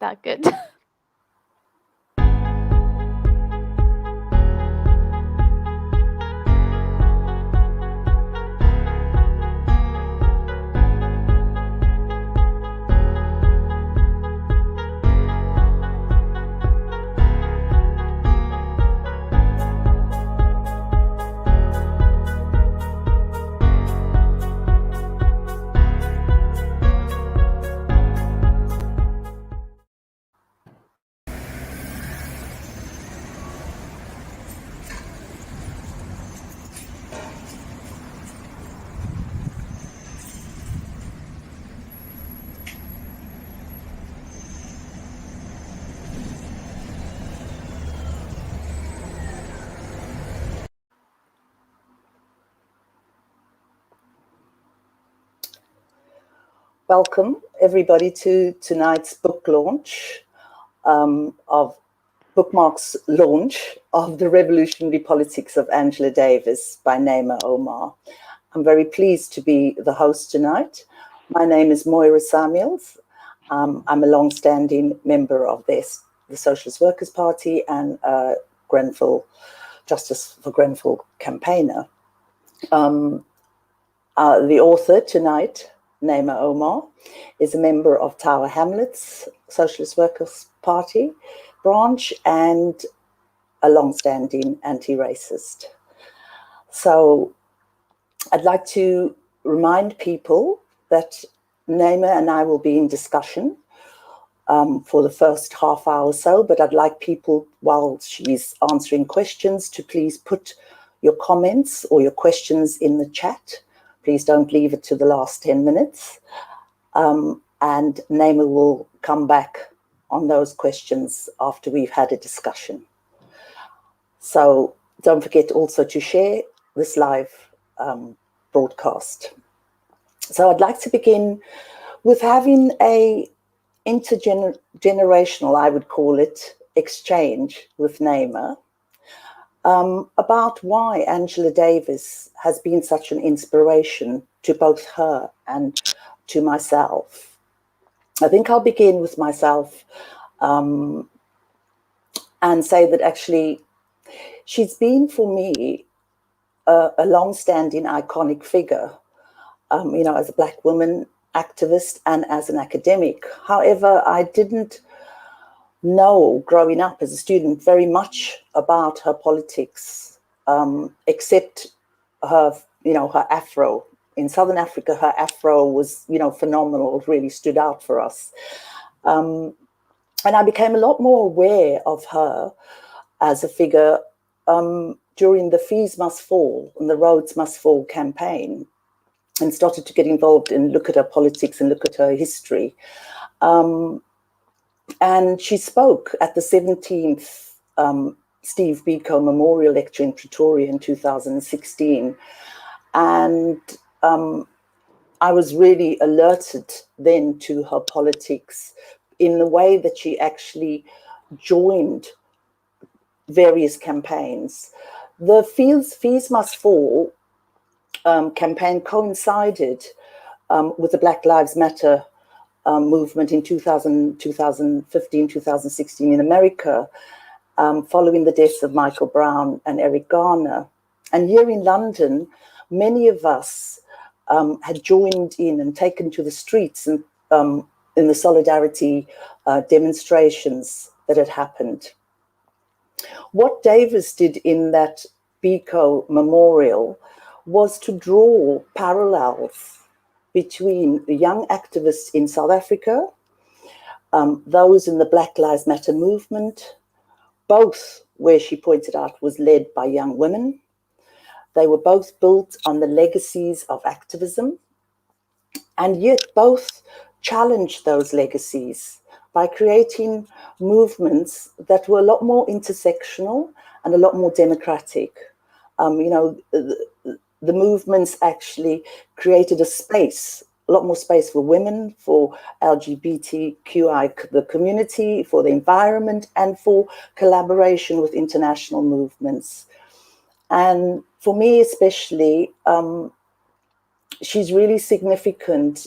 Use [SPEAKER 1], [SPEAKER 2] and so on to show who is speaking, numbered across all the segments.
[SPEAKER 1] that good.
[SPEAKER 2] Welcome, everybody, to tonight's book launch of Bookmark's launch of The Revolutionary Politics of Angela Davis by Naima Omar. I'm very pleased to be the host tonight. My name is Moyra Samuels. I'm a long-standing member of the Socialist Workers' Party and Grenfell, Justice for Grenfell campaigner. The author tonight, Naima Omar, is a member of Tower Hamlets Socialist Workers' Party branch and a long-standing anti-racist. So I'd like to remind people that Naima and I will be in discussion for the first half hour or so, but I'd like people, while she's answering questions, to please put your comments or your questions in the chat. Please don't leave it to the last 10 minutes. And Naima will come back on those questions after we've had a discussion. So don't forget also to share this live broadcast. So I'd like to begin with having a intergenerational, I would call it, exchange with Naima about why Angela Davis has been such an inspiration to both her and to myself. I think I'll begin with myself and say that actually she's been for me a long-standing iconic figure, you know, as a Black woman activist and as an academic. However, I didn't know growing up as a student very much about her politics, except her, you know, her afro. In Southern Africa, her afro was, you know, phenomenal. It really stood out for us. And I became a lot more aware of her as a figure during the Fees Must Fall and the Roads Must Fall campaign, and started to get involved and look at her politics and look at her history. And she spoke at the 17th Steve Biko Memorial Lecture in Pretoria in 2016. And I was really alerted then to her politics in the way that she actually joined various campaigns. The Fees Must Fall campaign coincided with the Black Lives Matter movement in 2015, 2016 in America, following the deaths of Michael Brown and Eric Garner. And here in London, many of us had joined in and taken to the streets and in the solidarity demonstrations that had happened. What Davis did in that Biko memorial was to draw parallels between the young activists in South Africa, those in the Black Lives Matter movement, both, where she pointed out, was led by young women. They were both built on the legacies of activism, and yet both challenged those legacies by creating movements that were a lot more intersectional and a lot more democratic. You know, the movements actually created a space, a lot more space for women, for LGBTQI, the community, for the environment, and for collaboration with international movements. And for me especially, she's really significant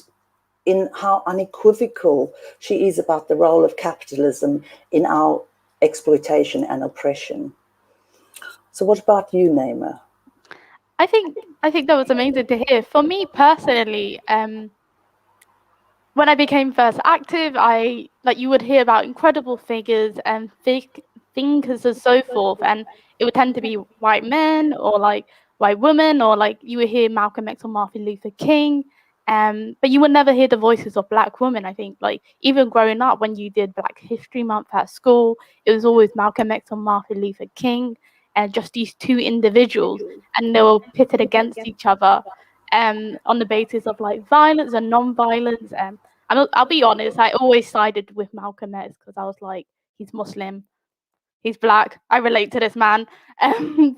[SPEAKER 2] in how unequivocal she is about the role of capitalism in our exploitation and oppression. So what about you, Naima?
[SPEAKER 1] I think that was amazing to hear. For me personally, when I became first active, I like you would hear about incredible figures and thinkers and so forth, and it would tend to be white men or like white women, or like you would hear Malcolm X or Martin Luther King, but you would never hear the voices of Black women. I think like even growing up, when you did Black History Month at school, it was always Malcolm X or Martin Luther King, and just these two individuals, and they were pitted against each other on the basis of like violence and non-violence. I'll be honest, I always sided with Malcolm X because I was like, he's Muslim, he's Black, I relate to this man.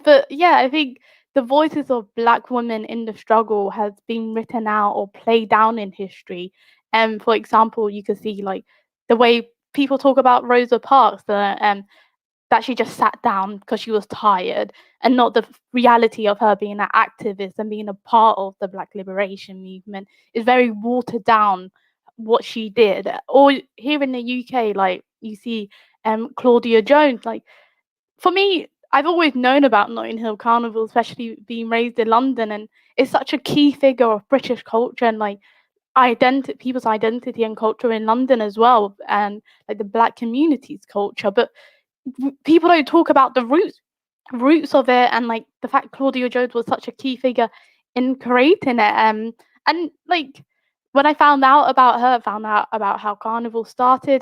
[SPEAKER 1] But yeah, I think the voices of Black women in the struggle has been written out or played down in history. And for example, you can see like the way people talk about Rosa Parks, that she just sat down because she was tired, and not the reality of her being an activist and being a part of the Black liberation movement is very watered down what she did. Or here in the UK, like you see Claudia Jones. Like for me, I've always known about Notting Hill Carnival, especially being raised in London, and it's such a key figure of British culture and like people's identity and culture in London as well, and like the Black community's culture. But people don't talk about the roots of it, and like the fact Claudia Jones was such a key figure in creating it. And like when I found out about how Carnival started,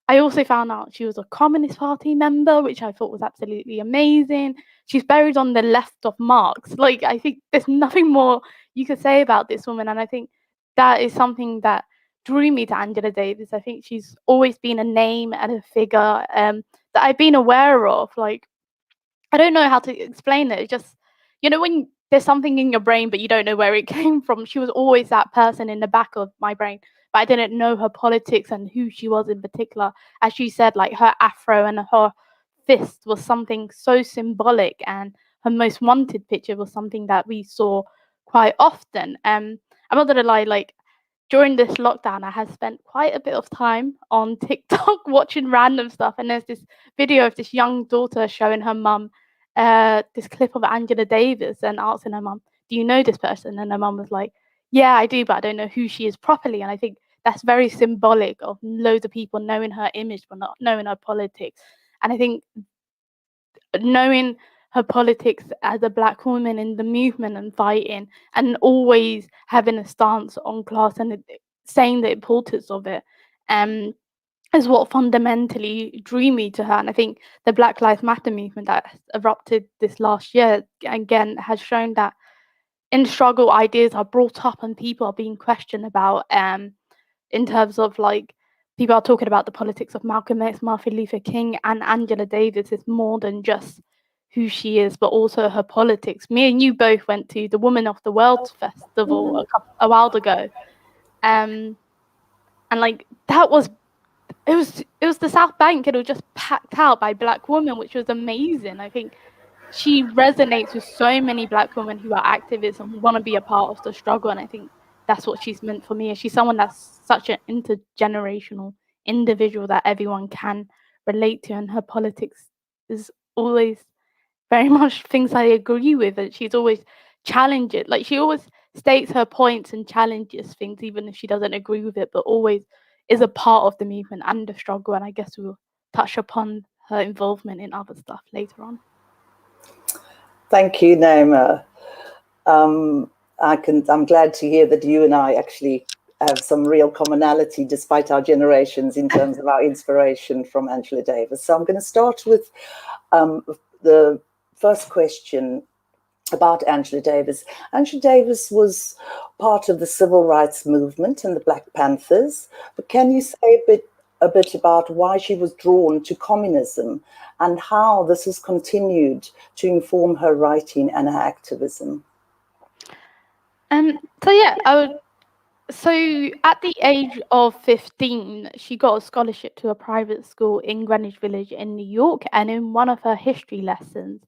[SPEAKER 1] I also found out she was a Communist Party member, which I thought was absolutely amazing. She's buried on the left of Marx. Like I think there's nothing more you could say about this woman, and I think that is something that drew me to Angela Davis. I think she's always been a name and a figure that I've been aware of. Like I don't know how to explain it. It's just, when there's something in your brain but you don't know where it came from. She was always that person in the back of my brain, but I didn't know her politics and who she was in particular. As she said, like her afro and her fist was something so symbolic, and her most wanted picture was something that we saw quite often. I'm not gonna lie, like during this lockdown, I have spent quite a bit of time on TikTok watching random stuff. And there's this video of this young daughter showing her mum this clip of Angela Davis and asking her mum, "Do you know this person?" And her mum was like, "Yeah, I do, but I don't know who she is properly." And I think that's very symbolic of loads of people knowing her image but not knowing her politics. And I think knowing her politics as a Black woman in the movement and fighting, and always having a stance on class and saying the importance of it, um, is what fundamentally drew me to her. And I think the Black Lives Matter movement that has erupted this last year again has shown that in struggle, ideas are brought up and people are being questioned about. In terms of like people are talking about the politics of Malcolm X, Martin Luther King, and Angela Davis is more than just who she is, but also her politics. Me and you both went to the Women of the World festival a while ago, um, and like that was it was the South Bank. It was just packed out by Black women, which was amazing. I think she resonates with so many Black women who are activists and who want to be a part of the struggle. And I think that's what she's meant for me. And she's someone that's such an intergenerational individual that everyone can relate to. And her politics is always very much things I agree with. And she's always challenged it. Like she always states her points and challenges things, even if she doesn't agree with it, but always is a part of the movement and the struggle. And I guess we'll touch upon her involvement in other stuff later on.
[SPEAKER 2] Thank you, Naima. I'm glad to hear that you and I actually have some real commonality despite our generations in terms of our inspiration from Angela Davis. So I'm going to start with the first question about Angela Davis. Angela Davis was part of the civil rights movement and the Black Panthers, but can you say a bit about why she was drawn to communism and how this has continued to inform her writing and her activism?
[SPEAKER 1] So at the age of 15, she got a scholarship to a private school in Greenwich Village in New York, and in one of her history lessons,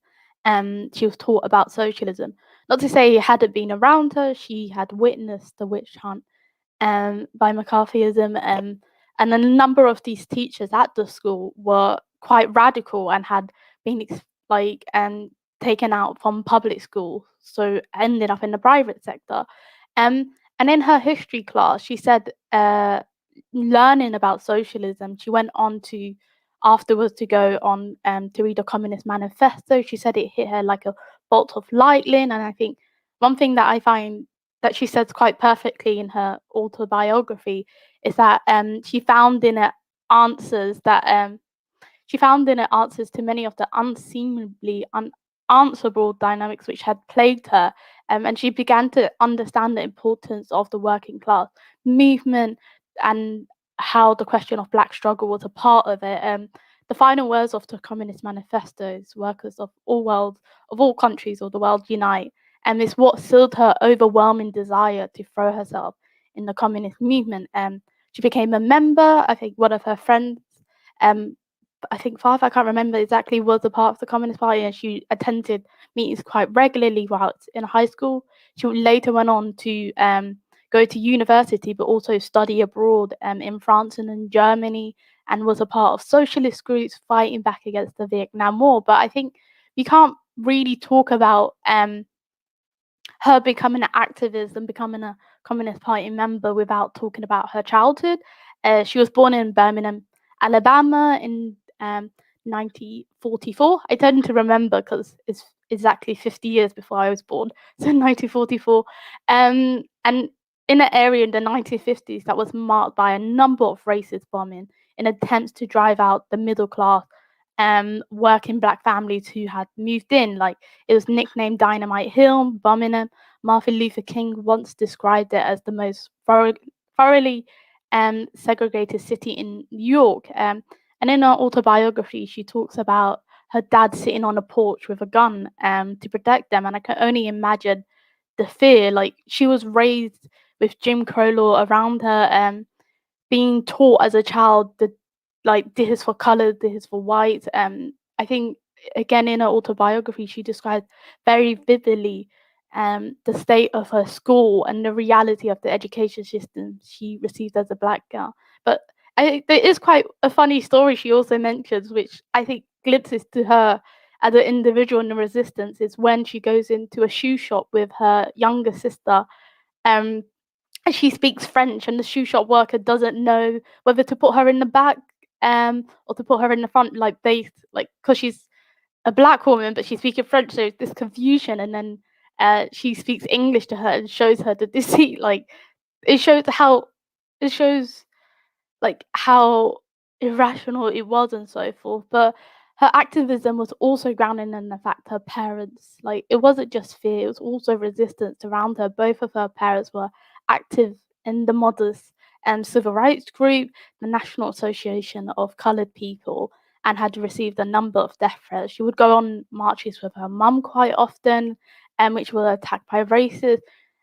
[SPEAKER 1] she was taught about socialism. Not to say it hadn't been around her, she had witnessed the witch hunt by McCarthyism, and a number of these teachers at the school were quite radical and had been taken out from public school, so ended up in the private sector. And in her history class, she said, learning about socialism, she went on to afterwards to go on to read a Communist Manifesto. She said it hit her like a bolt of lightning, and I think one thing that I find that she says quite perfectly in her autobiography is that she found in it answers that she found in it answers to many of the unseemly, unanswerable dynamics which had plagued her, and she began to understand the importance of the working class movement and how the question of black struggle was a part of it. The final words of the Communist Manifesto is "Workers of all worlds, of all countries of the world unite," and it's what sealed her overwhelming desire to throw herself in the communist movement. She became a member. I think one of her friends, um, I think father, I can't remember exactly, was a part of the Communist Party, and she attended meetings quite regularly whilst in high school. She later went on to go to university, but also study abroad in France and in Germany, and was a part of socialist groups fighting back against the Vietnam War. But I think you can't really talk about her becoming an activist and becoming a Communist Party member without talking about her childhood. She was born in Birmingham, Alabama in 1944. I tend to remember because it's exactly 50 years before I was born, so 1944. And in an area in the 1950s that was marked by a number of racist bombing in attempts to drive out the middle class working black families who had moved in. Like, it was nicknamed Dynamite Hill, Birmingham. Martin Luther King once described it as the most thoroughly segregated city in New York. And in her autobiography, she talks about her dad sitting on a porch with a gun to protect them. And I can only imagine the fear. Like, she was raised with Jim Crow law around her, being taught as a child that, like, this is for colored, this is for white. I think again in her autobiography she describes very vividly the state of her school and the reality of the education system she received as a black girl. But there is quite a funny story she also mentions, which I think glimpses to her as an individual in the resistance, is when she goes into a shoe shop with her younger sister. Um, she speaks French, and the shoe shop worker doesn't know whether to put her in the back or to put her in the front, like they like, because she's a black woman but she's speaking French, so there's this confusion. And then she speaks English to her and shows her the deceit. Like, it shows how it shows like how irrational it was and so forth. But her activism was also grounded in the fact her parents, like, it wasn't just fear, it was also resistance around her. Both of her parents were active in the modest civil rights group, the National Association of Coloured People, and had received a number of death threats. She would go on marches with her mum quite often, which were attacked by racists.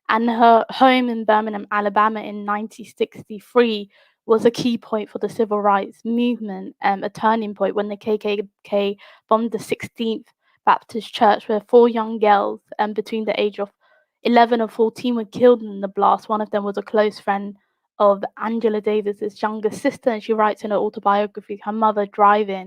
[SPEAKER 1] And her home in Birmingham, Alabama in 1963 was a key point for the civil rights movement, a turning point when the KKK bombed the 16th Baptist Church, where four young girls between the age of 11 and 14 were killed in the blast. One of them was a close friend of Angela Davis's younger sister, and she writes in her autobiography her mother to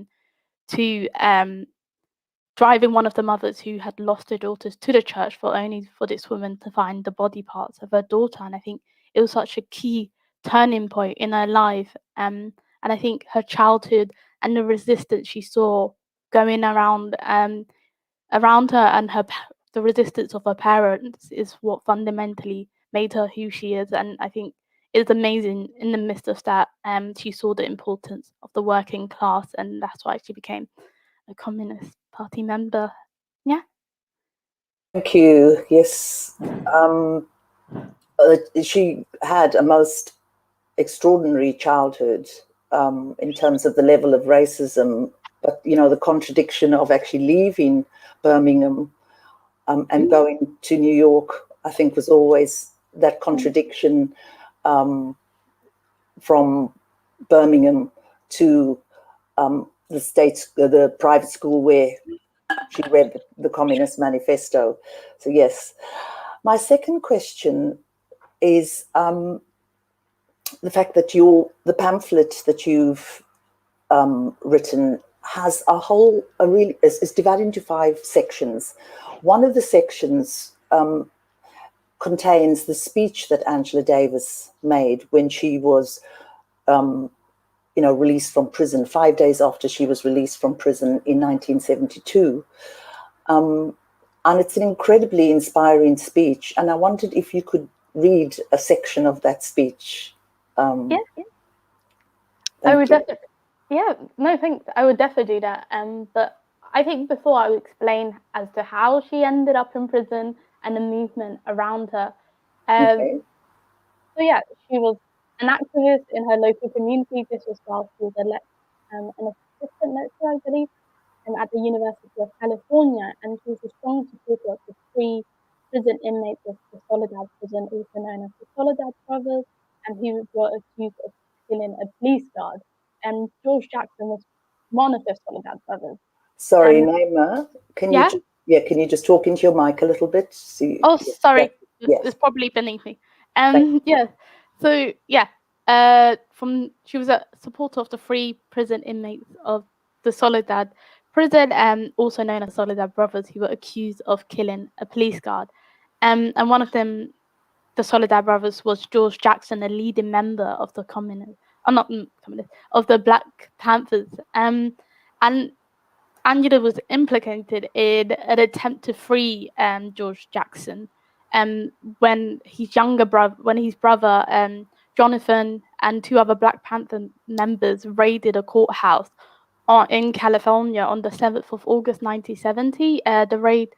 [SPEAKER 1] driving one of the mothers who had lost her daughters to the church for only for this woman to find the body parts of her daughter. And I think it was such a key turning point in her life. And I think her childhood and the resistance she saw going around her, and the resistance of her parents, is what fundamentally made her who she is. And I think it's amazing in the midst of that, she saw the importance of the working class, and that's why she became a Communist Party member. Yeah.
[SPEAKER 2] Thank you. Yes. She had a most extraordinary childhood in terms of the level of racism, but, you know, the contradiction of actually leaving Birmingham and going to New York, I think, was always that contradiction from Birmingham to the private school where she read the Communist Manifesto. So yes. My second question is, the fact that the pamphlet that you've written has is divided into 5 sections. One of the sections contains the speech that Angela Davis made when she was released from prison, 5 days after she was released from prison in 1972. And it's an incredibly inspiring speech. And I wondered if you could read a section of that speech.
[SPEAKER 1] Yeah, I
[SPEAKER 2] Thank
[SPEAKER 1] would
[SPEAKER 2] you.
[SPEAKER 1] definitely. Yeah, no, thanks. I would definitely do that. But I think before I would explain as to how she ended up in prison and the movement around her. Um,
[SPEAKER 2] Okay.
[SPEAKER 1] so yeah, she was an activist in her local community. This was while she was an assistant lecturer, I believe, at the University of California, and she was a strong supporter of the three prison inmates of the Soledad prison, also known as the Soledad brothers, and who were accused of killing a police guard. And George Jackson was one of the Soledad brothers.
[SPEAKER 2] Sorry,
[SPEAKER 1] And
[SPEAKER 2] Naima,
[SPEAKER 1] yeah,
[SPEAKER 2] can you just talk into your mic a little bit?
[SPEAKER 1] oh,
[SPEAKER 2] Yes,
[SPEAKER 1] sorry,
[SPEAKER 2] yes.
[SPEAKER 1] it's probably beneath me.
[SPEAKER 2] Thank
[SPEAKER 1] Yeah. So yeah, from she was a supporter of the three prison inmates of the Soledad prison, also known as Soledad brothers, who were accused of killing a police guard. And one of them, the Soledad brothers, was George Jackson, a leading member of the communist, not communist, of the Black Panthers. And Angela was implicated in an attempt to free George Jackson when his brother Jonathan and two other Black Panther members raided a courthouse in California on the 7th of August 1970. The raid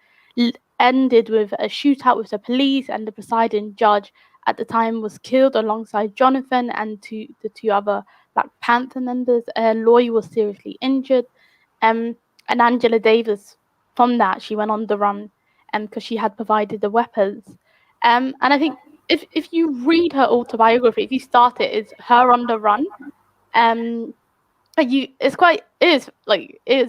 [SPEAKER 1] ended with a shootout with the police, and the presiding judge at the time was killed alongside Jonathan and the two other Black Panther members. A lawyer was seriously injured. Um, and Angela Davis, from that, she went on the run because she had provided the weapons. And I think if you read her autobiography, if you start it, it's her on the run. Um, it is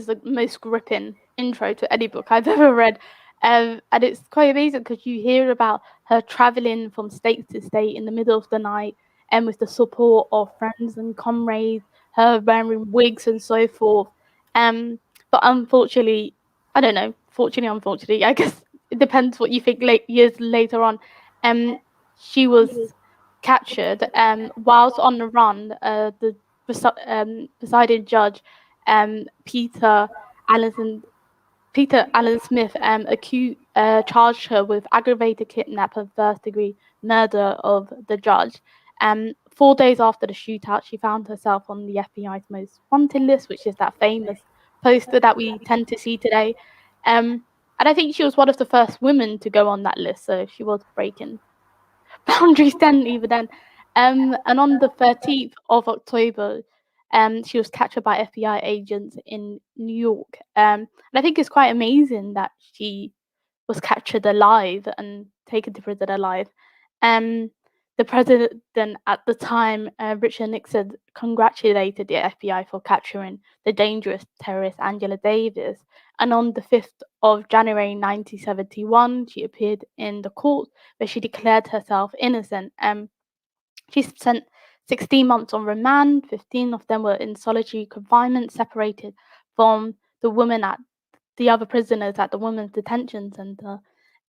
[SPEAKER 1] the most gripping intro to any book I've ever read. And it's quite amazing because you hear about her traveling from state to state in the middle of the night and with the support of friends and comrades, her wearing wigs and so forth. Um, but unfortunately, I don't know, fortunately, unfortunately, I guess it depends what you think years later on. Um, she was captured whilst on the run. The presiding judge, um, Peter Allen Peter Allen Smith, charged her with aggravated kidnap and first-degree murder of the judge. 4 days after the shootout, she found herself on the FBI's most wanted list, which is that famous poster that we tend to see today. And I think she was one of the first women to go on that list, so she was breaking boundaries then, even then. And on the 13th of October, she was captured by FBI agents in New York. And I think it's quite amazing that she was captured alive and taken to prison alive. Um, the president at the time, Richard Nixon, congratulated the FBI for capturing the dangerous terrorist Angela Davis. And on the 5th of January 1971, she appeared in the court where she declared herself innocent. She spent 16 months on remand. 15 of them were in solitary confinement, separated from the other prisoners at the women's detention center.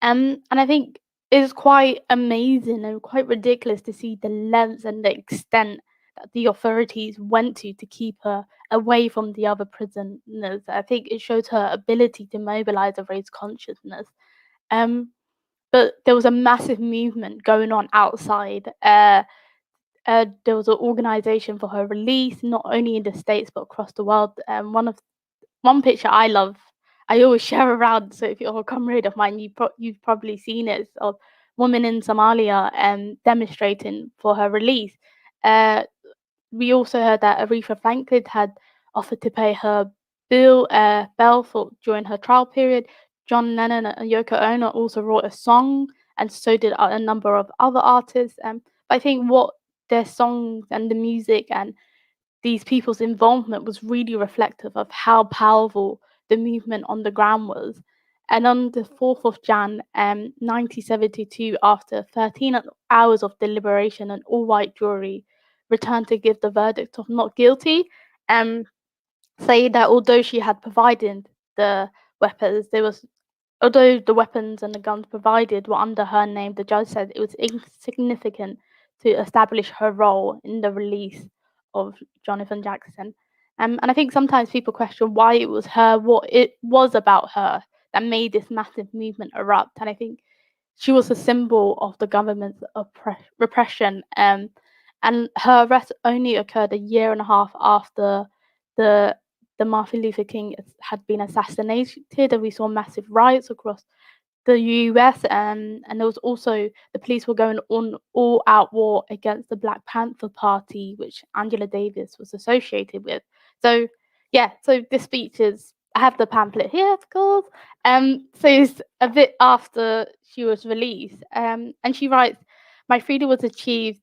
[SPEAKER 1] And I think it's quite amazing and quite ridiculous to see the lengths and the extent that the authorities went to keep her away from the other prisoners. I think it shows her ability to mobilize and raise consciousness. Um, but there was a massive movement going on outside. There was an organization for her release, not only in the States but across the world. One picture I love, I always share around. So if you're a comrade of mine, you've probably seen it. It's of women in Somalia demonstrating for her release. Uh, we also heard that Aretha Franklin had offered to pay her bail for during her trial period. John Lennon and Yoko Ono also wrote a song, and so did a number of other artists. But I think what their songs and the music and these people's involvement was really reflective of how powerful the movement on the ground was. And on the 4th of Jan 1972, after 13 hours of deliberation and all white jury, returned to give the verdict of not guilty, saying that although she had provided the weapons, although the weapons and the guns provided were under her name, the judge said it was insignificant to establish her role in the release of Jonathan Jackson. And I think sometimes people question why it was her, what it was about her that made this massive movement erupt. And I think she was a symbol of the government's repression. And her arrest only occurred a year and a half after the Martin Luther King had been assassinated, and we saw massive riots across the US, and there was also the police were going on all-out war against the Black Panther Party, which Angela Davis was associated with. So yeah, so this speech is. I have the pamphlet here, of course. So it's a bit after she was released, and she writes, "My freedom was achieved."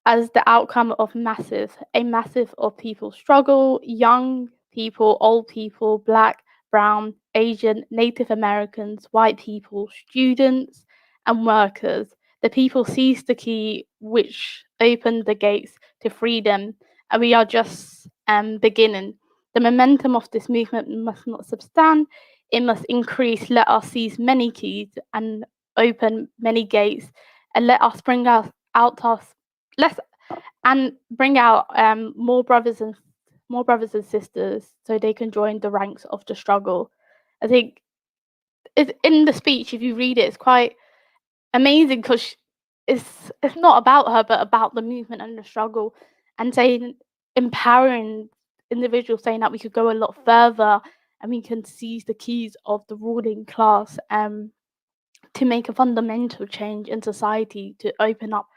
[SPEAKER 1] As the outcome of a massive of people struggle, young people, old people, black, brown, Asian, Native Americans, white people, students, and workers. The people seized the key which opened the gates to freedom, and we are just beginning. The momentum of this movement must not substand, it must increase. Let us seize many keys and open many gates, and let us bring out us let's and bring out more brothers and sisters so they can join the ranks of the struggle. I think it's in the speech. If you read it, it's quite amazing because it's not about her, but about the movement and the struggle, and saying empowering individuals, saying that we could go a lot further and we can seize the keys of the ruling class. To make a fundamental change in society, to open up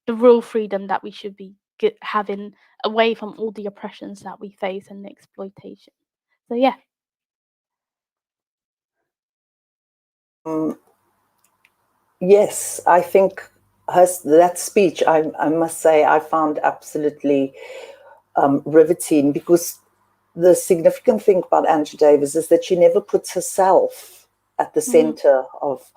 [SPEAKER 1] the real freedom that we should be having, away from all the oppressions that we face and the exploitation. So yeah.
[SPEAKER 2] Yes, I think that speech, I must say, I found absolutely riveting, because the significant thing about Angela Davis is that she never puts herself at the center of,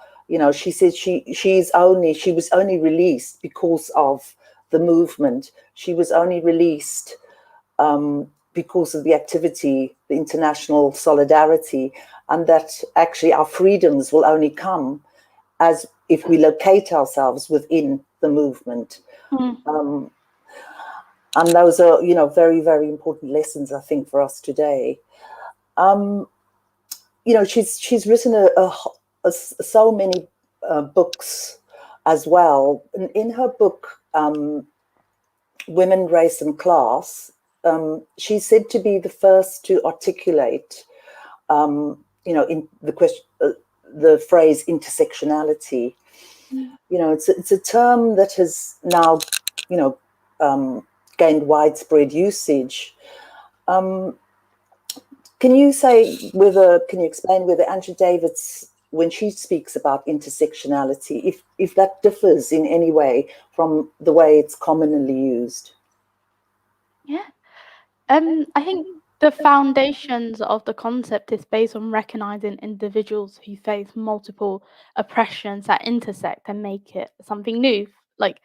[SPEAKER 2] she said she was only released because of the movement. She was only released because of the activity, the international solidarity, and that actually our freedoms will only come as if we locate ourselves within the movement. And those are, very, very important lessons, I think, for us today. She's written so many books as well. In her book, Women, Race and Class, she's said to be the first to articulate, in the question, the phrase intersectionality. It's a term that has now, gained widespread usage. Can you explain whether Angela Davis, when she speaks about intersectionality, if that differs in any way from the way it's commonly used?
[SPEAKER 1] Yeah. I think the foundations of the concept is based on recognizing individuals who face multiple oppressions that intersect and make it something new. Like,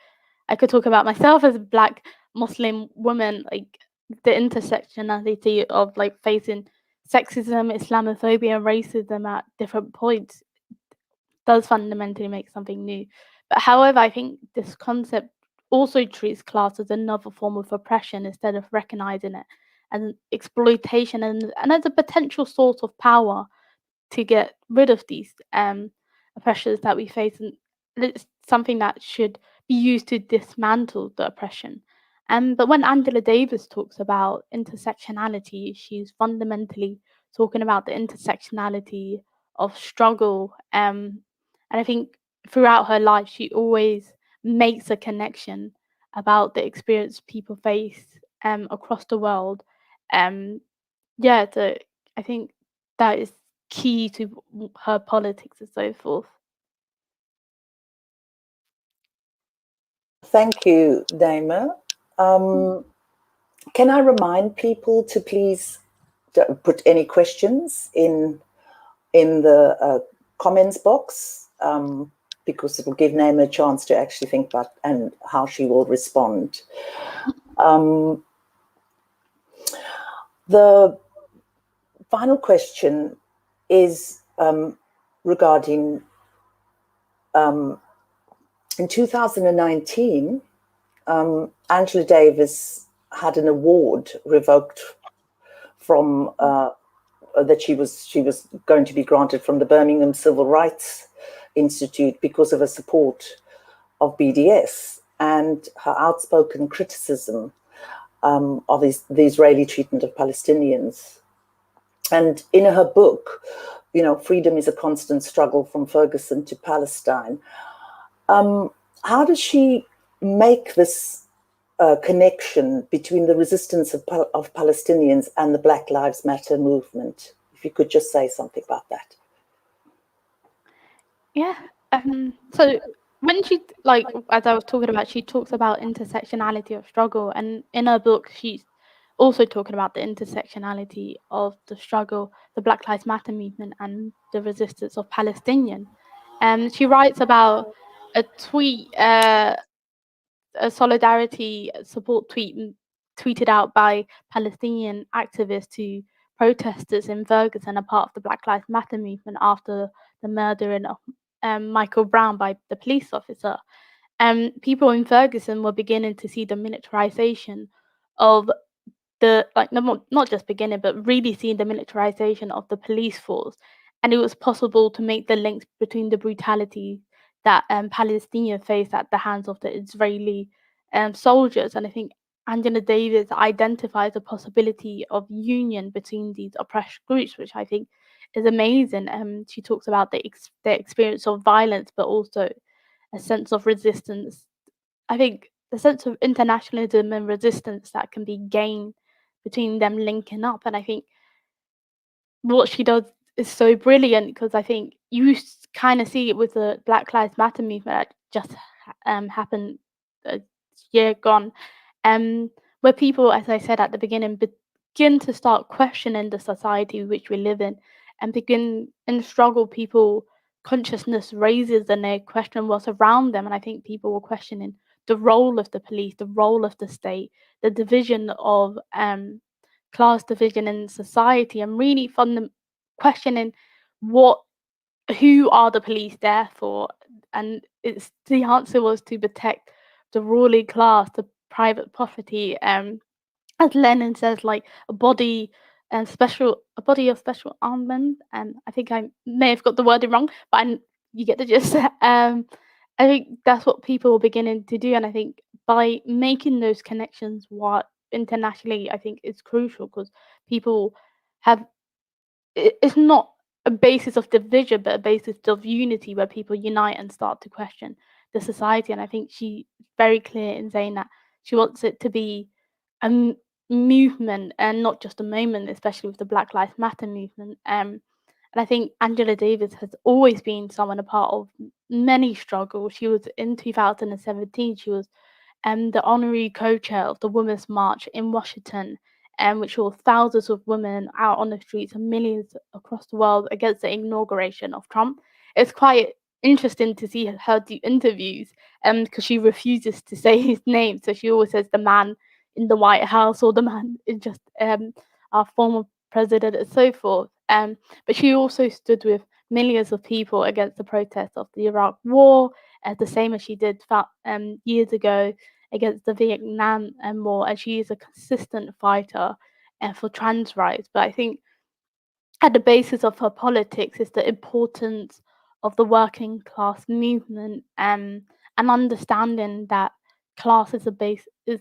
[SPEAKER 1] I could talk about myself as a Black Muslim woman, like the intersectionality of like facing sexism, Islamophobia, and racism at different points does fundamentally make something new. But however, I think this concept also treats class as another form of oppression instead of recognizing it as an exploitation and as a potential source of power to get rid of these oppressions that we face. And it's something that should be used to dismantle the oppression. But when Angela Davis talks about intersectionality, she's fundamentally talking about the intersectionality of struggle. And I think throughout her life, she always makes a connection about the experience people face across the world. Um, yeah, so I think that is key to her politics and so forth.
[SPEAKER 2] Thank you, Naima. Can I remind people to please put any questions in the comments box, because it will give Naima a chance to actually think about and how she will respond. The final question is regarding in 2019, Angela Davis had an award revoked from that she was going to be granted from the Birmingham Civil Rights Institute because of her support of BDS and her outspoken criticism of the Israeli treatment of Palestinians. And in her book, Freedom is a Constant Struggle from Ferguson to Palestine, how does she make this connection between the resistance of Palestinians and the Black Lives Matter movement? If you could just say something about that.
[SPEAKER 1] Yeah. So when she, like, as I was talking about, she talks about intersectionality of struggle, and in her book, she's also talking about the intersectionality of the struggle, the Black Lives Matter movement, and the resistance of Palestinian. And she writes about a tweet, a solidarity support tweet tweeted out by Palestinian activists to protesters in Ferguson, a part of the Black Lives Matter movement after the murdering of Michael Brown by the police officer. People in Ferguson were beginning to see the militarization of the, like, not just beginning, but really seeing the militarization of the police force, and it was possible to make the links between the brutality that Palestinians faced at the hands of the Israeli soldiers. And I think Angela Davis identifies a possibility of union between these oppressed groups, which I think is amazing. She talks about their experience of violence, but also a sense of resistance. I think the sense of internationalism and resistance that can be gained between them linking up. And I think what she does is so brilliant, because I think you kind of see it with the Black Lives Matter movement that just happened a year gone, um, where people, as I said at the beginning, begin to start questioning the society which we live in, and begin in struggle. People consciousness raises and they question what's around them, and I think people were questioning the role of the police, the role of the state, the division of class division in society, and really from the questioning what who are the police there for? And it's the answer was to protect the ruling class, the private property. As Lenin says, like a body and a body of special armament. And I think I may have got the wording wrong, but you get the gist. I think that's what people are beginning to do, and I think by making those connections, what internationally, I think is crucial, because people have it's not a basis of division, but a basis of unity, where people unite and start to question the society. And I think she's very clear in saying that she wants it to be a movement and not just a moment, especially with the Black Lives Matter movement. And I think Angela Davis has always been someone a part of many struggles. She was in 2017. She was the honorary co-chair of the Women's March in Washington, which saw thousands of women out on the streets and millions across the world against the inauguration of Trump. It's quite interesting to see her do interviews, because she refuses to say his name, so she always says the man in the White House or the man in just our former president and so forth. But she also stood with millions of people against the protests of the Iraq War, the same as she did years ago against the Vietnam War, and she is a consistent fighter for trans rights. But I think at the basis of her politics is the importance of the working class movement, and understanding that class is a base is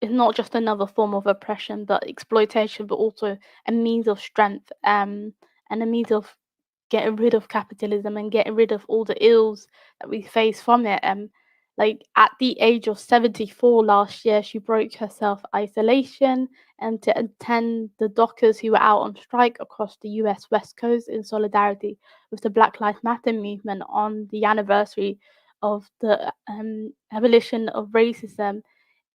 [SPEAKER 1] not just another form of oppression, but exploitation, but also a means of strength, and a means of getting rid of capitalism and getting rid of all the ills that we face from it. Like at the age of 74 last year, she broke herself isolation and to attend the dockers who were out on strike across the US West Coast in solidarity with the Black Lives Matter movement on the anniversary of the abolition of racism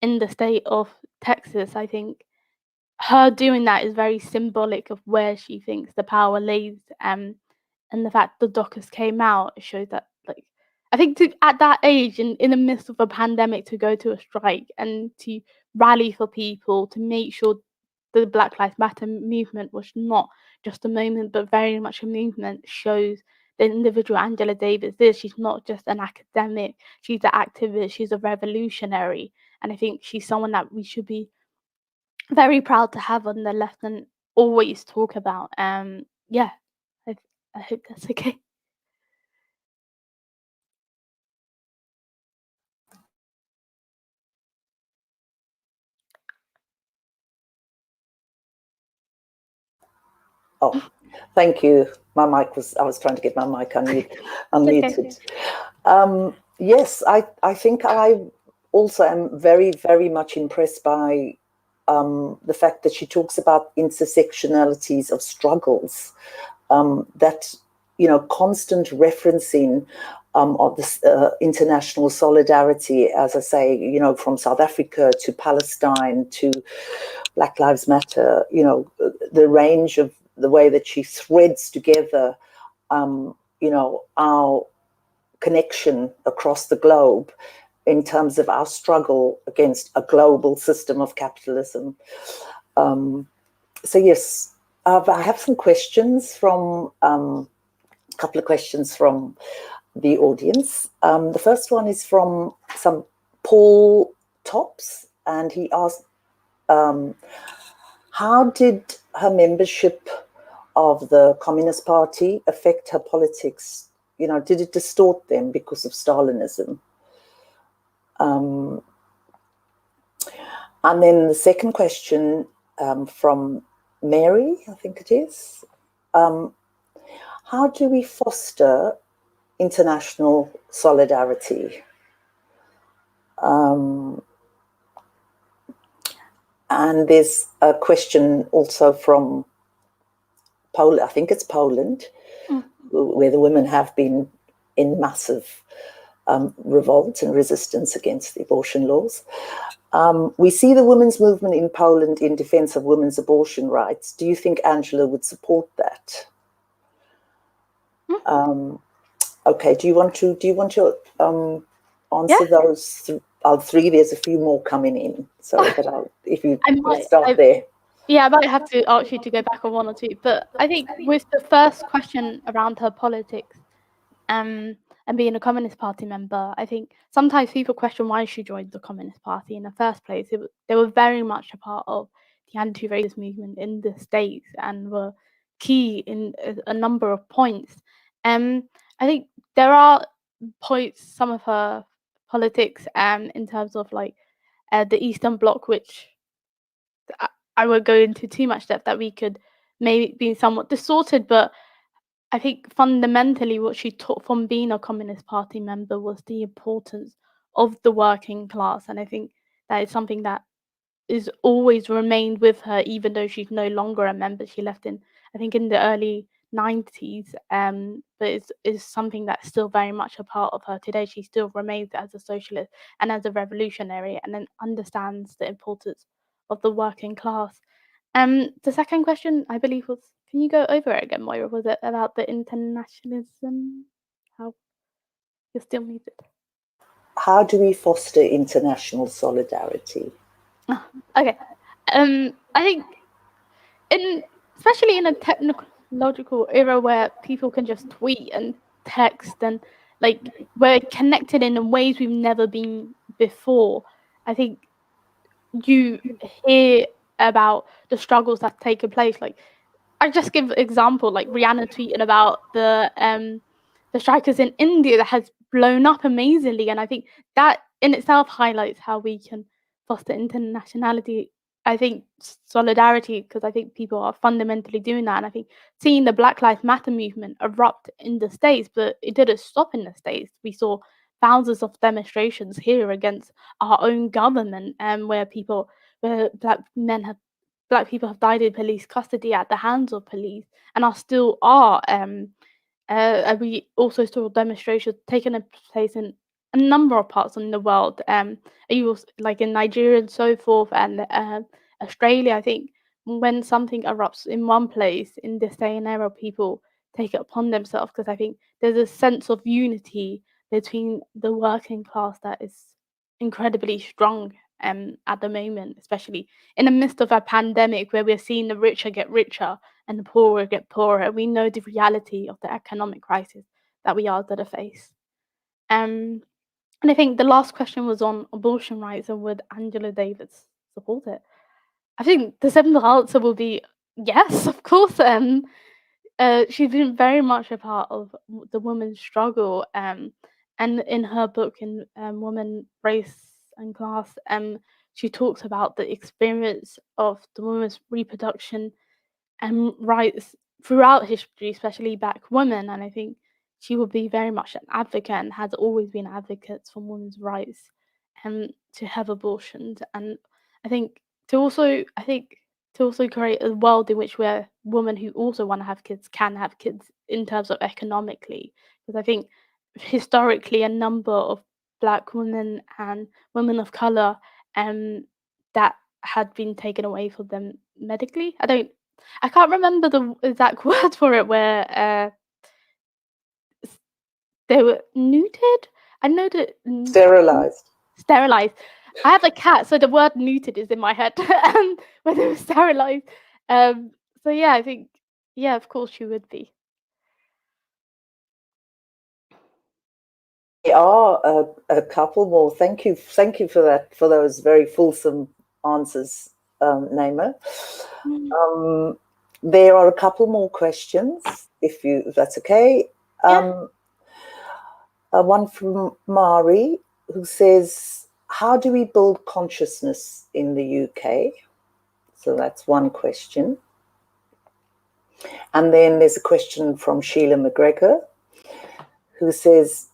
[SPEAKER 1] in the state of Texas. I think her doing that is very symbolic of where she thinks the power lays. And the fact the Dockers came out shows that, like, I think at that age, in the midst of a pandemic, to go to a strike and to rally for people to make sure the Black Lives Matter movement was not just a moment, but very much a movement, shows the individual Angela Davis is. She's not just an academic, she's an activist, she's a revolutionary. And I think she's someone that we should be very proud to have on the left and always talk about. Yeah, I, I hope that's okay.
[SPEAKER 2] Oh, thank you. My mic was, I was trying to get my mic unmuted. Yes, I think I also am very, very much impressed by the fact that she talks about intersectionalities of struggles, that, you know, constant referencing of this international solidarity, as I say, you know, from South Africa to Palestine to Black Lives Matter, you know, the range of the way that she threads together, you know, our connection across the globe in terms of our struggle against a global system of capitalism. So yes, I have some questions from, a couple of questions from the audience. The first one is from some Paul Tops, and he asked, how did her membership of the Communist Party affect her politics? You know, did it distort them because of Stalinism? And then the second question from Mary, I think it is, how do we foster international solidarity? And there's a question also from Poland, I think it's Poland, where the women have been in massive revolt and resistance against the abortion laws. We see the women's movement in Poland in defense of women's abortion rights. Do you think Angela would support that? Okay, do you want to answer those three? There's a few more coming in, so but if you start there.
[SPEAKER 1] Yeah, I might have to ask you to go back on one or two, but I think with the first question around her politics, and being a Communist Party member, I think sometimes people question why she joined the Communist Party in the first place. They were very much a part of the anti-racist movement in the States and were key in a number of points. I think there are points, some of her politics, in terms of like the Eastern Bloc, which I won't go into too much depth, that we could maybe be somewhat distorted, but I think fundamentally what she took from being a Communist Party member was the importance of the working class. And I think that is something that is always remained with her, even though she's no longer a member. She left in, I think, in the early 90s, but it's something that's still very much a part of her today. She still remains as a socialist and as a revolutionary, and then understands the importance of the working class. The second question, I believe, was, can you go over it again, Moira? Was it about the internationalism? How you're still muted.
[SPEAKER 2] How do we foster international solidarity?
[SPEAKER 1] Okay. I think especially in a technological era where people can just tweet and text and like we're connected in ways we've never been before. I think you hear about the struggles that's taken place. Like I just give example, like Rihanna tweeting about the strikers in India that has blown up amazingly, and I think that in itself highlights how we can foster internationality. I think solidarity, because I think people are fundamentally doing that, and I think seeing the Black Lives Matter movement erupt in the States, but it didn't stop in the States. We saw thousands of demonstrations here against our own government, where black people have died in police custody at the hands of police and are still are. And we also saw demonstrations taking place in a number of parts in the world. You also, like in Nigeria and so forth, and Australia. I think when something erupts in one place in this day and era, people take it upon themselves, because I think there's a sense of unity between the working class that is incredibly strong at the moment, especially in the midst of a pandemic where we're seeing the richer get richer and the poorer get poorer. We know the reality of the economic crisis that we are going to face. Um, and I think the last question was on abortion rights and would Angela Davis support it? I think the simple answer will be yes, of course. She's been very much a part of the women's struggle, and in her book, in Woman, Race and Class, she talks about the experience of the women's reproduction rights throughout history, especially Black women. And I think she will be very much an advocate and has always been advocates for women's rights to have abortions. And I think to also, I think to also create a world in which where women who also want to have kids can have kids in terms of economically. Because I think historically a number of Black women and women of color that had been taken away from them medically. I can't remember the exact word for it where they were neutered. I know that
[SPEAKER 2] Sterilized.
[SPEAKER 1] sterilized. I have a cat, so the word neutered is in my head. When they were sterilized. Um, so yeah, I think yeah, of course she would be.
[SPEAKER 2] There are a couple more. Thank you for that, for those very fulsome answers, Naima. There are a couple more questions, if that's okay.
[SPEAKER 1] Yeah.
[SPEAKER 2] One from Mari, who says, "How do we build consciousness in the UK?" So that's one question. And then there's a question from Sheila McGregor, who says,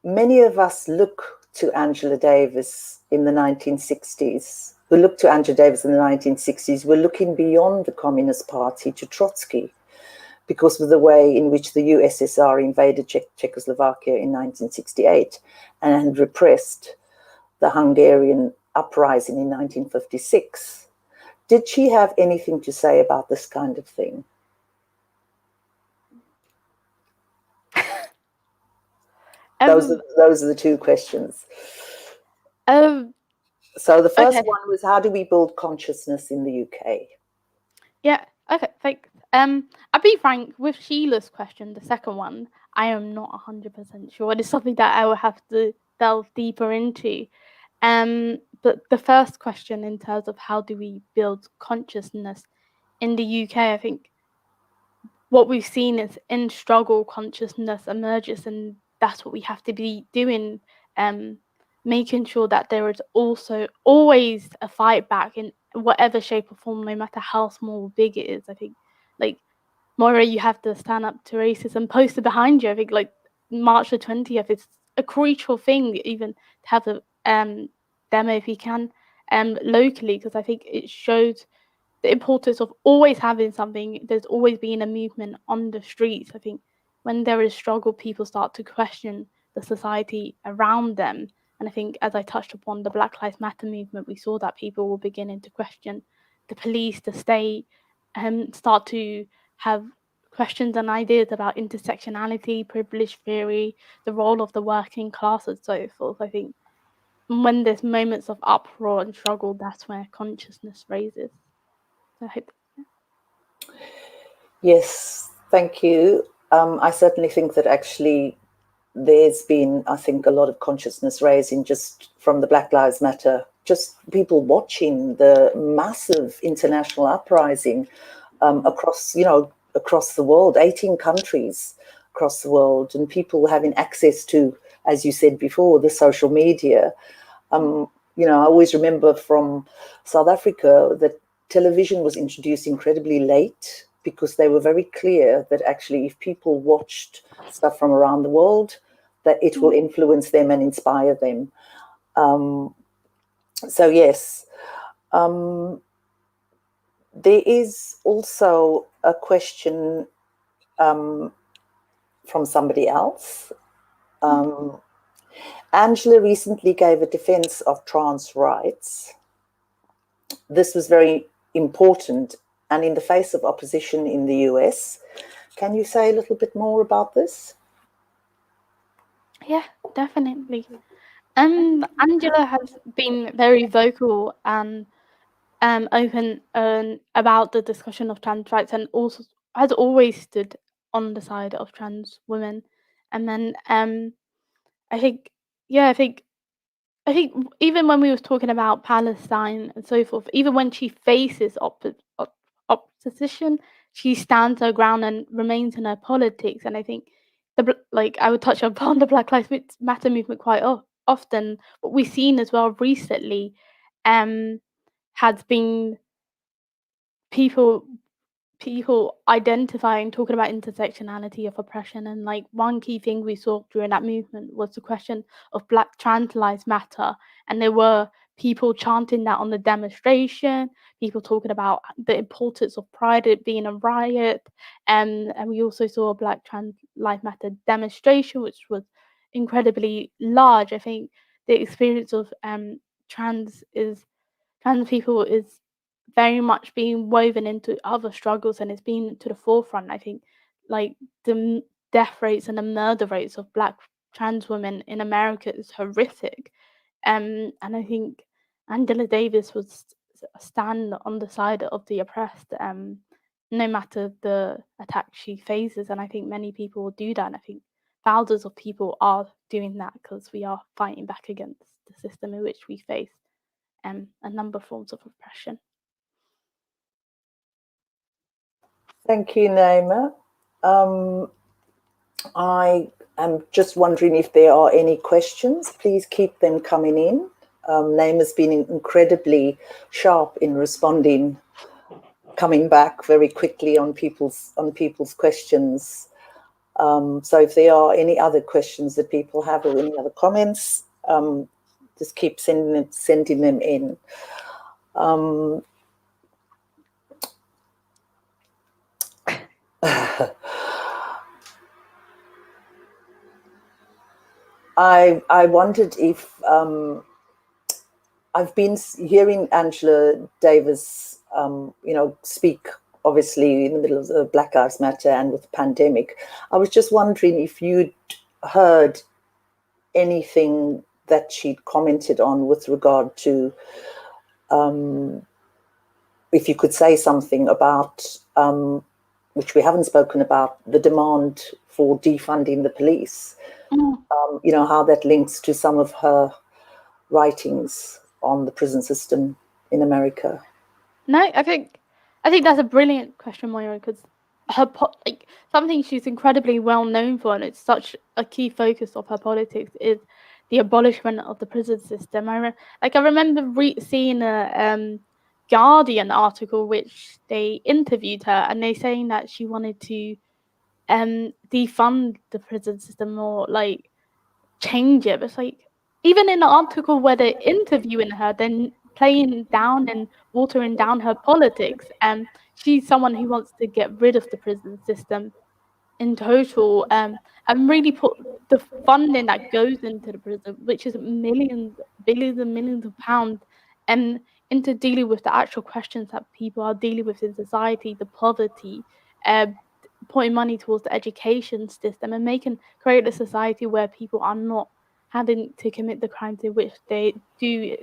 [SPEAKER 2] "Many of us look to Angela Davis in the 1960s, who looked to Angela Davis in the 1960s, were looking beyond the Communist Party to Trotsky because of the way in which the USSR invaded Czechoslovakia in 1968 and repressed the Hungarian uprising in 1956. Did she have anything to say about this kind of thing?" Those are the two questions. So the first
[SPEAKER 1] Okay.
[SPEAKER 2] one was, how do we build consciousness in the UK?
[SPEAKER 1] Yeah. Okay. Thanks. I'll be frank with Sheila's question. The second one, I am not 100% sure. It is something that I will have to delve deeper into. But the first question, in terms of how do we build consciousness in the UK, I think what we've seen is in struggle consciousness emerges, and that's what we have to be doing. Making sure that there is also always a fight back in whatever shape or form, no matter how small or big it is. I think, like Moyra, you have to stand up to racism. Poster behind you. I think like March the 20th is a crucial thing, even to have a demo if you can, locally, because I think it shows the importance of always having something. There's always been a movement on the streets. I think when there is struggle, people start to question the society around them. And I think, as I touched upon the Black Lives Matter movement, we saw that people were beginning to question the police, the state, and start to have questions and ideas about intersectionality, privilege theory, the role of the working class, and so forth. I think when there's moments of uproar and struggle, that's where consciousness raises. So I hope.
[SPEAKER 2] Yes, thank you. I certainly think that actually there's been, I think, a lot of consciousness raising just from the Black Lives Matter, just people watching the massive international uprising across the world, 18 countries across the world, and people having access to, as you said before, the social media. I always remember from South Africa that television was introduced incredibly late, because they were very clear that actually if people watched stuff from around the world, that it will influence them and inspire them. So yes. There is also a question from somebody else. Angela recently gave a defense of trans rights. This was very important, and in the face of opposition in the US. Can you say a little bit more about this?
[SPEAKER 1] Yeah, definitely. Angela has been very vocal and open about the discussion of trans rights, and also has always stood on the side of trans women. And then I think, yeah, I think even when we was talking about Palestine and so forth, even when she faces opposition, she stands her ground and remains in her politics. And I think like I would touch upon the Black Lives Matter movement quite often. What we've seen as well recently, um, has been people identifying, talking about intersectionality of oppression. And like one key thing we saw during that movement was the question of Black trans lives matter. And there were people chanting that on the demonstration, people talking about the importance of pride, it being a riot. And we also saw a Black trans lives matter demonstration, which was incredibly large. I think the experience of trans people is very much being woven into other struggles, and it's been to the forefront. I think like death rates and the murder rates of Black trans women in America is horrific. And I think Angela Davis would stand on the side of the oppressed, no matter the attack she faces. And I think many people will do that. And I think thousands of people are doing that because we are fighting back against the system in which we face a number of forms of oppression.
[SPEAKER 2] Thank you, Naima. Um, I am just wondering if there are any questions. Please keep them coming in. Naima's been incredibly sharp in responding, coming back very quickly on people's questions. So if there are any other questions that people have or any other comments, just keep sending them in. I wondered if I've been hearing Angela Davis, speak obviously in the middle of the Black Lives Matter and with the pandemic. I was just wondering if you'd heard anything that she'd commented on with regard to, if you could say something about, which we haven't spoken about, the demand for defunding the police.
[SPEAKER 1] Mm.
[SPEAKER 2] How that links to some of her writings on the prison system in America.
[SPEAKER 1] No, I think that's a brilliant question, Moira, because like something she's incredibly well known for, and it's such a key focus of her politics is the abolishment of the prison system. I remember seeing a Guardian article which they interviewed her, and they saying that she wanted to defund the prison system or like change it. But it's like even in the article where they're interviewing her, then playing down and watering down her politics. She's someone who wants to get rid of the prison system in total, and really put the funding that goes into the prison, which is millions, billions, and millions of pounds, and into dealing with the actual questions that people are dealing with in society, the poverty, uh, putting money towards the education system, and making create a society where people are not having to commit the crimes in which they do,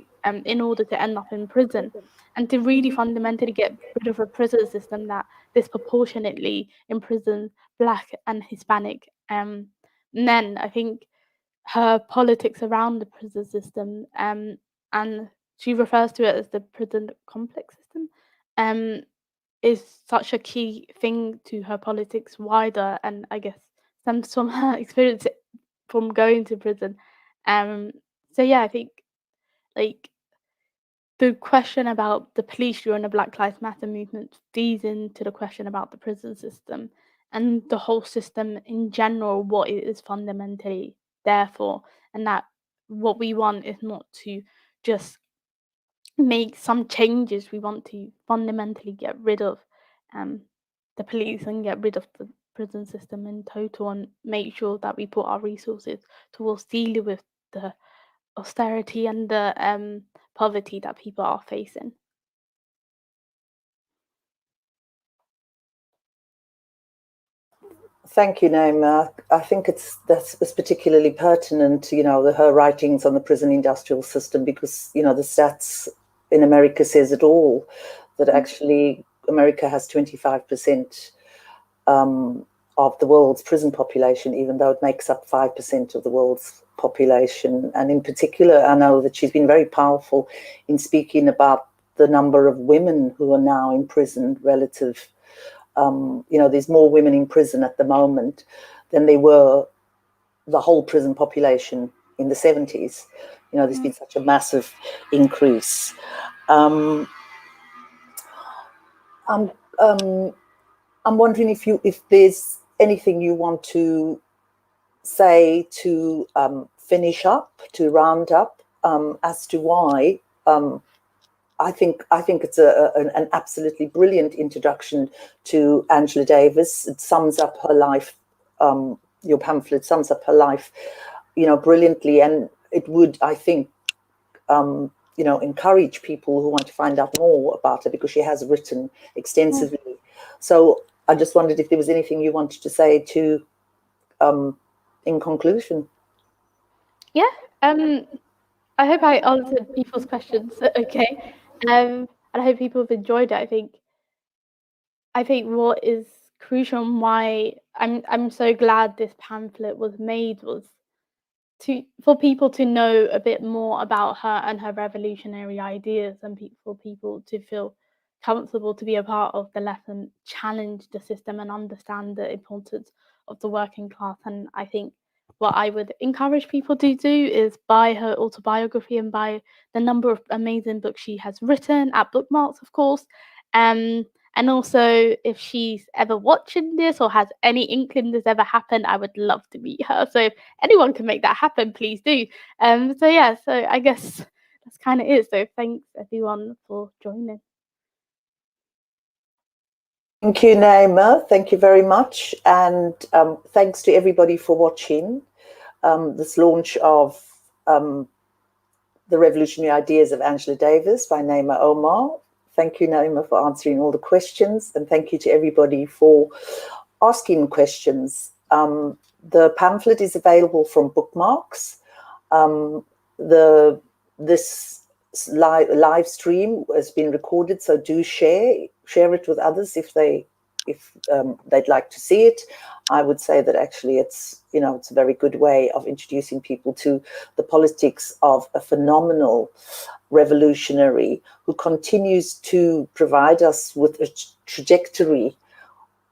[SPEAKER 1] in order to end up in prison, and to really fundamentally get rid of a prison system that disproportionately imprisons Black and Hispanic men. I think her politics around the prison system, and she refers to it as the prison complex system, um, is such a key thing to her politics wider, and I guess stems from her experience from going to prison. Um, so yeah, I think like the question about the police during the Black Lives Matter movement feeds into the question about the prison system and the whole system in general, what it is fundamentally there for, and that what we want is not to just make some changes. We want to fundamentally get rid of um, the police and get rid of the prison system in total, and make sure that we put our resources towards dealing with the austerity and the poverty that people are facing.
[SPEAKER 2] Thank you, Naima. I think that's particularly pertinent, her writings on the prison industrial system, because, the stats in America says it all, that actually America has 25% of the world's prison population, even though it makes up 5% of the world's population. And in particular, I know that she's been very powerful in speaking about the number of women who are now in prison relative. There's more women in prison at the moment than there were the whole prison population in the 70s. There's been such a massive increase. I'm wondering if there's anything you want to say to finish up, to round up, as to why. I think it's an absolutely brilliant introduction to Angela Davis. It sums up her life. Your pamphlet sums up her life, brilliantly, and it would, I think, encourage people who want to find out more about her, because she has written extensively. So I just wondered if there was anything you wanted to say to, in conclusion.
[SPEAKER 1] Yeah. I hope I answered people's questions okay. And I hope people have enjoyed it. I think what is crucial and why I'm so glad this pamphlet was made was for people to know a bit more about her and her revolutionary ideas, and for people to feel comfortable to be a part of the left and challenge the system and understand the importance of the working class. And I think what I would encourage people to do is buy her autobiography and buy the number of amazing books she has written at Bookmarks, of course. And also, if she's ever watching this or has any inkling this ever happened, I would love to meet her. So if anyone can make that happen, please do. So I guess that's kind of it. So thanks everyone for joining.
[SPEAKER 2] Thank you, Naima. Thank you very much. And thanks to everybody for watching this launch of The Revolutionary Ideas of Angela Davis by Naima Omar. Thank you, Naima, for answering all the questions. And thank you to everybody for asking questions. The pamphlet is available from Bookmarks. This live stream has been recorded, so do share it with others if they'd like to see it. I would say that actually it's a very good way of introducing people to the politics of a phenomenal revolutionary who continues to provide us with a trajectory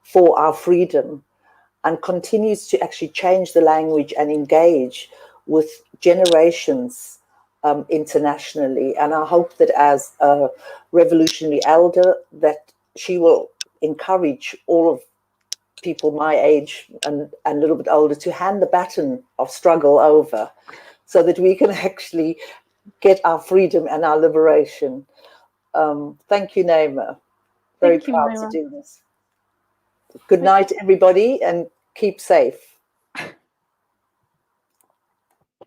[SPEAKER 2] for our freedom, and continues to actually change the language and engage with generations internationally. And I hope that as a revolutionary elder, that she will encourage all of people my age and a little bit older to hand the baton of struggle over, so that we can actually get our freedom and our liberation. Thank you, Naima. Very proud to do this. Good night, everybody, and keep safe.